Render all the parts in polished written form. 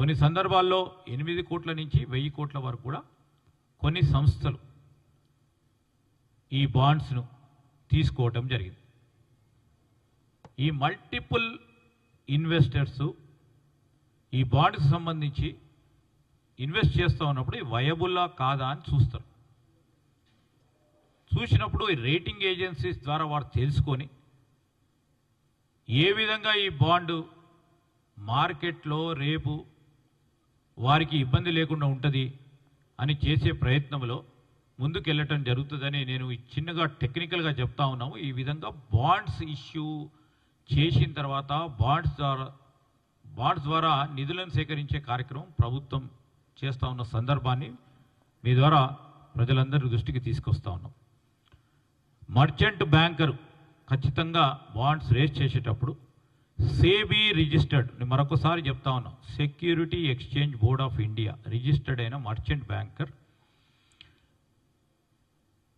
కొన్ని సందర్భాల్లో 8 కోట్ల నుంచి 1000 కోట్ల వరకు కూడా కొన్ని సంస్థలు ఈ బాండ్స్ను తీసుకోవటం జరిగింది. ఈ మల్టిపుల్ ఇన్వెస్టర్స్ ఈ బాండ్స్ సంబంధించి ఇన్వెస్ట్ చేస్తూ ఉన్నప్పుడు వయబుల్లా కాదా అని చూస్తారు. చూసినప్పుడు ఈ రేటింగ్ ఏజెన్సీస్ ద్వారా వారు తెలుసుకొని ఏ విధంగా ఈ బాండ్ మార్కెట్లో రేపు వారికి ఇబ్బంది లేకుండా ఉంటుంది అని చేసే ప్రయత్నంలో ముందుకెళ్ళటం జరుగుతుందని నేను చిన్నగా టెక్నికల్గా చెప్తా ఉన్నాము. ఈ విధంగా బాండ్స్ ఇష్యూ చేసిన తర్వాత బాండ్స్ ద్వారా నిధులను సేకరించే కార్యక్రమం ప్రభుత్వం చేస్తూ ఉన్న సందర్భాన్ని మీ ద్వారా ప్రజలందరి దృష్టికి తీసుకొస్తా ఉన్నాం. మర్చెంట్ బ్యాంకర్ ఖచ్చితంగా బాండ్స్ రేస్ చేసేటప్పుడు సేబీ రిజిస్టర్డ్, నేను మరొకసారి చెప్తా ఉన్నాం, security exchange board of India registered అయిన merchant banker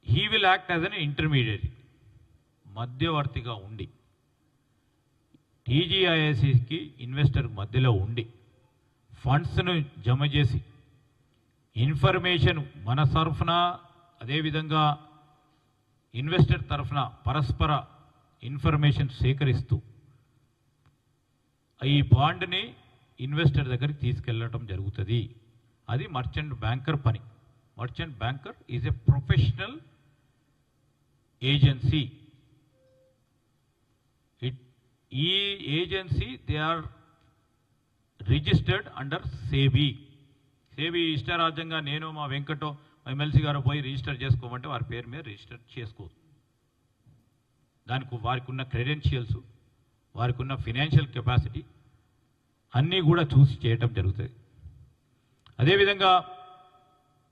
he will act as an intermediate, మధ్యవర్తిగా ఉండి టీజీఐఎస్సికి ఇన్వెస్టర్ మధ్యలో ఉండి ఫండ్స్ను జమ చేసి ఇన్ఫర్మేషన్ మన తరఫున అదేవిధంగా ఇన్వెస్టర్ తరఫున పరస్పర ఇన్ఫర్మేషన్ సేకరిస్తూ ఈ బాండ్ని ఇన్వెస్టర్ దగ్గరికి తీసుకెళ్ళటం జరుగుతుంది. అది మర్చెంట్ బ్యాంకర్ పని. Merchant banker is a professional agency. ఈ agency they are registered under SEBI. SEBI ఇష్టారాజ్యంగా నేను మా వెంకటో ఎమ్మెల్సీ గారు పోయి రిజిస్టర్ చేసుకోమంటే వారి పేరు మీద రిజిస్టర్ చేసుకోదు. దానికి వారికి ఉన్న క్రెడెన్షియల్స్, వారికి ఉన్న ఫినాన్షియల్ కెపాసిటీ అన్నీ కూడా చూసి చేయటం జరుగుతుంది. అదేవిధంగా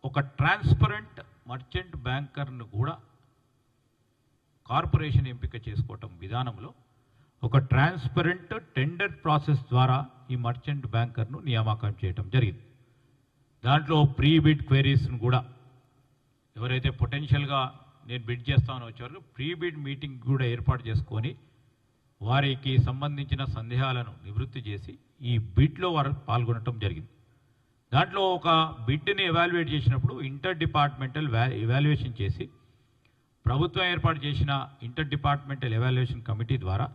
ఒక ట్రాన్స్పరెంట్ మర్చెంట్ బ్యాంకర్ను కూడా కార్పొరేషన్ ఎంపిక చేసుకోవటం విధానంలో ఒక ట్రాన్స్పరెంట్ టెండర్ ప్రాసెస్ ద్వారా ఈ మర్చెంట్ బ్యాంకర్ను నియామకం చేయటం జరిగింది. దాంట్లో ప్రీ బిడ్ క్వైరీస్ను కూడా ఎవరైతే పొటెన్షియల్గా నేను బిడ్ చేస్తామని వచ్చేవారు ప్రీ బిడ్ మీటింగ్ కూడా ఏర్పాటు చేసుకొని వారికి సంబంధించిన సందేహాలను నివృత్తి చేసి ఈ బిడ్లో వారు పాల్గొనటం జరిగింది. దాంట్లో ఒక బిడ్ని ఎవాల్యుయేట్ చేసినప్పుడు ఇంటర్ డిపార్ట్మెంటల్ ఎవాల్యుయేషన్ చేసి ప్రభుత్వం ఏర్పాటు చేసిన ఇంటర్ డిపార్ట్మెంటల్ ఎవాల్యుయేషన్ కమిటీ ద్వారా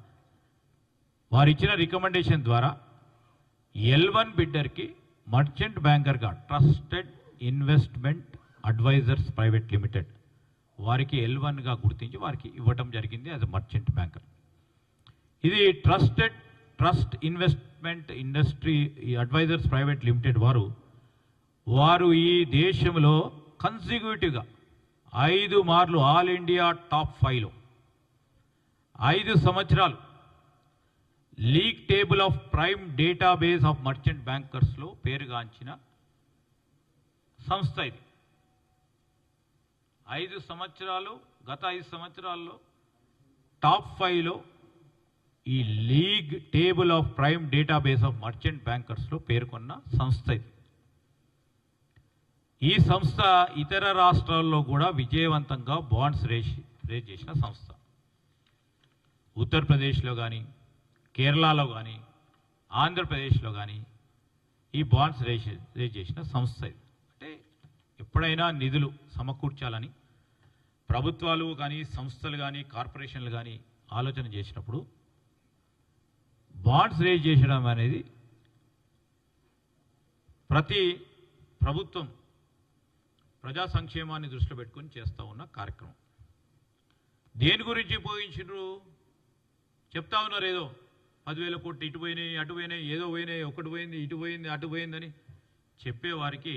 వారు ఇచ్చిన రికమెండేషన్ ద్వారా L1 బిడ్డర్కి మర్చెంట్ బ్యాంకర్గా trusted investment advisors private limited వారికి L1గా గుర్తించి వారికి ఇవ్వటం జరిగింది యాజ్ మర్చెంట్ బ్యాంకర్. ఇది trust investment industry advisors private limited వారు ఈ దేశంలో కన్సిక్యూటివ్గా 5 మార్లు ఆల్ ఇండియా టాప్ 5లో 5 సంవత్సరాలు league table of prime database of merchant బ్యాంకర్స్లో పేరుగాంచిన సంస్థ ఇది. 5 సంవత్సరాలు గత 5 సంవత్సరాల్లో టాప్ 5లో ఈ league table of prime database of merchant బ్యాంకర్స్లో పేర్కొన్న సంస్థ ఇది. ఈ సంస్థ ఇతర రాష్ట్రాల్లో కూడా విజయవంతంగా బాండ్స్ రేస్ చేసిన సంస్థ. ఉత్తరప్రదేశ్లో కానీ, కేరళలో కానీ, ఆంధ్రప్రదేశ్లో కానీ ఈ బాండ్స్ రేస్ చేసిన సంస్థ ఇది. అంటే ఎప్పుడైనా నిధులు సమకూర్చాలని ప్రభుత్వాలు కానీ, సంస్థలు కానీ, కార్పొరేషన్లు కానీ ఆలోచన చేసినప్పుడు బాండ్స్ రేస్ చేయడం అనేది ప్రతి ప్రభుత్వం ప్రజా సంక్షేమాన్ని దృష్టిలో పెట్టుకొని చేస్తూ ఉన్న కార్యక్రమం. దేని గురించి ఉపయోగించారు చెప్తా ఉన్నారు. ఏదో 10,000 కోట్లు ఇటు పోయినాయి, అటు పోయినాయి, ఏదో పోయినాయి, ఒకటి పోయింది, ఇటు పోయింది, అటు పోయిందని చెప్పేవారికి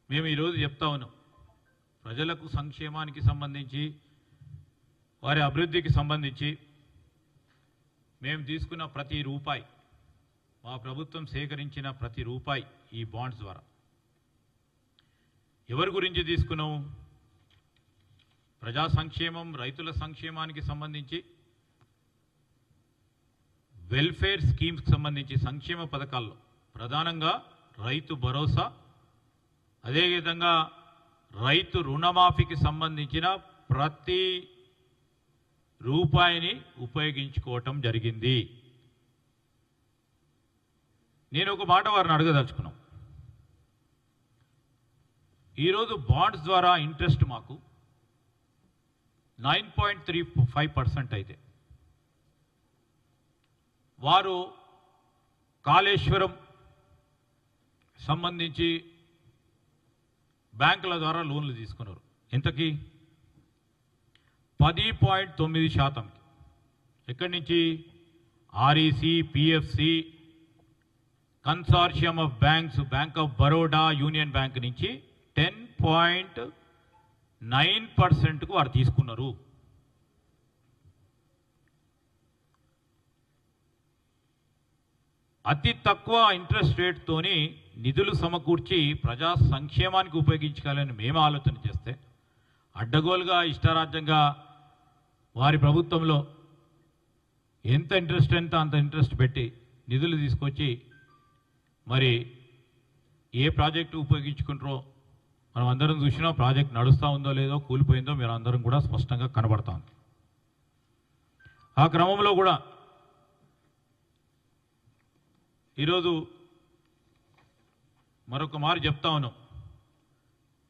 మేము ఈరోజు చెప్తా ఉన్నాం. ప్రజలకు సంక్షేమానికి సంబంధించి, వారి అభివృద్ధికి సంబంధించి మేము తీసుకున్న ప్రతి రూపాయి, మా ప్రభుత్వం సేకరించిన ప్రతి రూపాయి ఈ బాండ్స్ ద్వారా ఎవరి గురించి తీసుకున్నాము? ప్రజా సంక్షేమం, రైతుల సంక్షేమానికి సంబంధించి, వెల్ఫేర్ స్కీమ్స్కి సంబంధించి సంక్షేమ పథకాల్లో ప్రధానంగా రైతు భరోసా, అదేవిధంగా రైతు రుణమాఫీకి సంబంధించిన ప్రతి రూపాయిని ఉపయోగించుకోవటం జరిగింది. నేను ఒక మాట వారిని అడగదలుచుకున్నాం. ఈరోజు బాండ్స్ ద్వారా ఇంట్రెస్ట్ మాకు 9.35% అయితే వారు కాళేశ్వరం సంబంధించి బ్యాంకుల ద్వారా లోన్లు తీసుకున్నారు. ఎంతకి? 10.9%. ఎక్కడి నుంచి? REC, PFC, consortium of banks, bank of Baroda, union bank నుంచి 10.9%కు వారు తీసుకున్నారు. అతి తక్కువ ఇంట్రెస్ట్ రేట్తోని నిధులు సమకూర్చి ప్రజా సంక్షేమానికి ఉపయోగించుకోవాలని మేము ఆలోచన చేస్తే అడ్డగోలుగా ఇష్టారాజ్యంగా వారి ప్రభుత్వంలో ఎంత అంత ఇంట్రెస్ట్ పెట్టి నిధులు తీసుకొచ్చి మరి ఏ ప్రాజెక్టు ఉపయోగించుకుంటారో మనం అందరం చూసినా ప్రాజెక్ట్ నడుస్తూ ఉందో లేదో కూలిపోయిందో మీరు అందరం కూడా స్పష్టంగా కనబడతాం. ఆ క్రమంలో కూడా ఈరోజు మరొక మారు చెప్తా ఉన్నాం.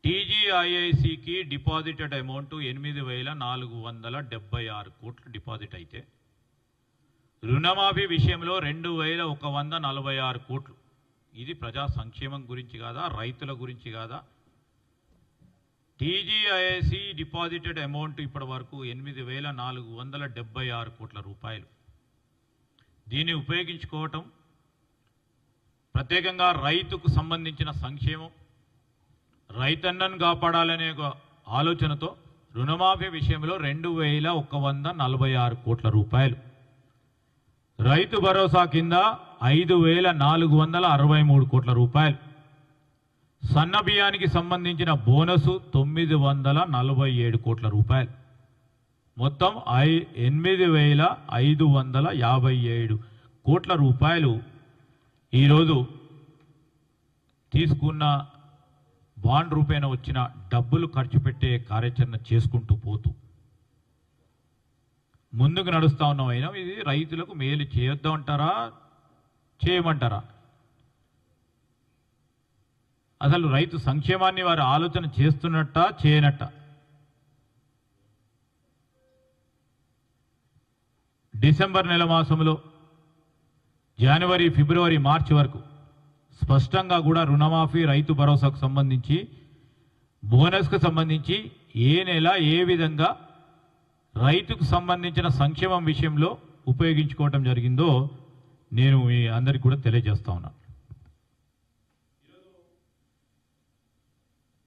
టీజీఐఐసికి డిపాజిటెడ్ అమౌంట్ 8,476 కోట్లు డిపాజిట్ అయితే రుణమాఫీ విషయంలో 2,146 కోట్లు. ఇది ప్రజా సంక్షేమం గురించి కాదా? రైతుల గురించి కాదా? టీజీఐఐసి డిపాజిటెడ్ అమౌంట్ ఇప్పటి వరకు 8,476 కోట్ల రూపాయలు. దీన్ని ఉపయోగించుకోవటం ప్రత్యేకంగా రైతుకు సంబంధించిన సంక్షేమం, రైతన్నను కాపాడాలనే ఒక ఆలోచనతో రుణమాఫీ విషయంలో 2,146 కోట్ల రూపాయలు, రైతు భరోసా కింద 5,463 కోట్ల రూపాయలు, సన్న బియ్యానికి సంబంధించిన బోనసు 947 కోట్ల రూపాయలు, మొత్తం 8,557 కోట్ల రూపాయలు ఈరోజు తీసుకున్న బాండ్ రూపేణ వచ్చిన డబ్బులు ఖర్చు పెట్టే కార్యాచరణ చేసుకుంటూ పోతూ ముందుకు నడుస్తూ ఉన్నామైనా ఇది రైతులకు మేలు చేయొద్దామంటారా, చేయమంటారా? అసలు రైతు సంక్షేమాన్ని వారు ఆలోచన చేస్తున్నట్ట, చేయనట్ట? డిసెంబర్ నెల మాసంలో జనవరి, ఫిబ్రవరి, మార్చి వరకు స్పష్టంగా కూడా రుణమాఫీ, రైతు భరోసాకు సంబంధించి, బోనస్కు సంబంధించి ఏ నెల ఏ విధంగా రైతుకు సంబంధించిన సంక్షేమం విషయంలో ఉపయోగించుకోవటం జరిగిందో నేను మీ అందరికీ కూడా తెలియజేస్తా ఉన్నాను.